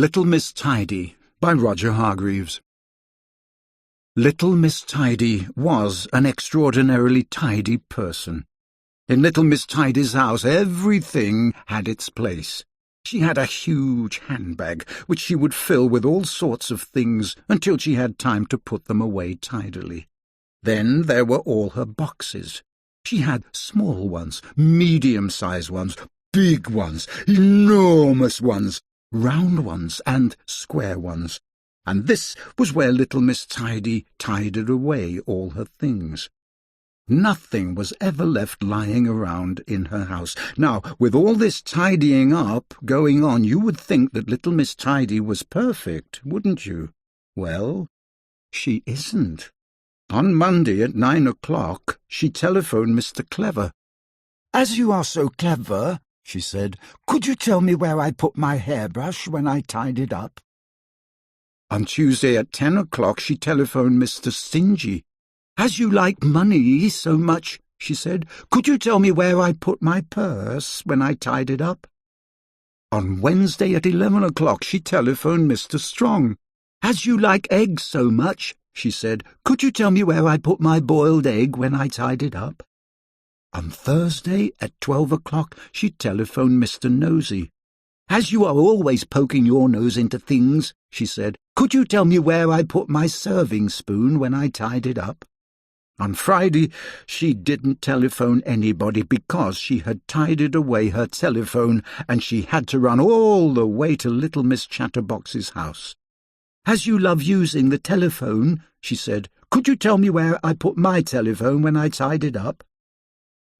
Little Miss Tidy by Roger Hargreaves. Little Miss Tidy was an extraordinarily tidy person. In Little Miss Tidy's house everything had its place. She had a huge handbag, which she would fill with all sorts of things until she had time to put them away tidily. Then there were all her boxes. She had small ones, medium-sized ones, big ones, enormous ones, round ones and square ones, and this was where Little Miss Tidy tidied away all her things. Nothing was ever left lying around in her house. Now, with all this tidying up going on, you would think that Little Miss Tidy was perfect, wouldn't you? Well, she isn't. On Monday at 9 o'clock, she telephoned Mr. Clever. "As you are so clever," she said, "could you tell me where I put my hairbrush when I tidied up?" On Tuesday at 10 o'clock, she telephoned Mr. Stingy. "As you like money so much," she said, "could you tell me where I put my purse when I tidied up?" On Wednesday at 11 o'clock, she telephoned Mr. Strong. "As you like eggs so much," she said, "could you tell me where I put my boiled egg when I tidied up?" On Thursday at 12 o'clock, she telephoned Mr. Nosy. "As you are always poking your nose into things," she said, "could you tell me where I put my serving spoon when I tidied up?" On Friday, she didn't telephone anybody because she had tidied away her telephone and she had to run all the way to Little Miss Chatterbox's house. "As you love using the telephone," she said, "could you tell me where I put my telephone when I tidied up?"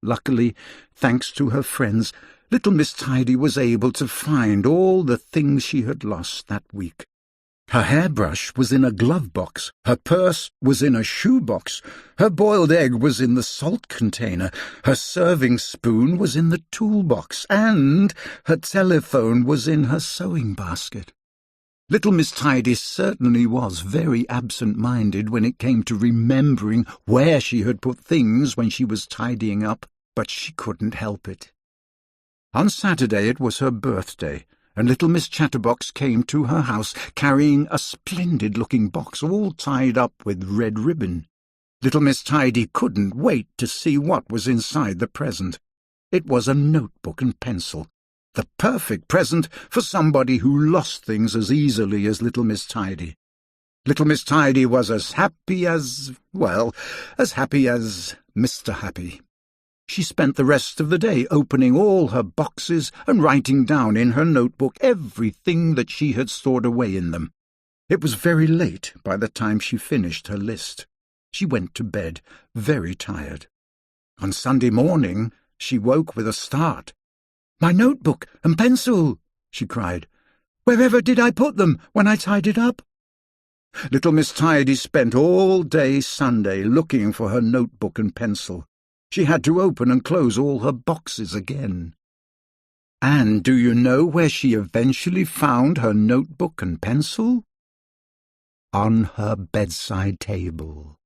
Luckily, thanks to her friends, Little Miss Tidy was able to find all the things she had lost that week. Her hairbrush was in a glove box, her purse was in a shoe box, her boiled egg was in the salt container, her serving spoon was in the toolbox, and her telephone was in her sewing basket. Little Miss Tidy certainly was very absent-minded when it came to remembering where she had put things when she was tidying up, but she couldn't help it. On Saturday it was her birthday, and Little Miss Chatterbox came to her house carrying a splendid-looking box all tied up with red ribbon. Little Miss Tidy couldn't wait to see what was inside the present. It was a notebook and pencil. The perfect present for somebody who lost things as easily as Little Miss Tidy. Little Miss Tidy was as happy as Mr. Happy. She spent the rest of the day opening all her boxes and writing down in her notebook everything that she had stored away in them. It was very late by the time she finished her list. She went to bed very tired. On Sunday morning she woke with a start. "My notebook and pencil!" she cried. "Wherever did I put them when I tidied up?" Little Miss Tidy spent all day Sunday looking for her notebook and pencil. She had to open and close all her boxes again. And do you know where she eventually found her notebook and pencil? On her bedside table.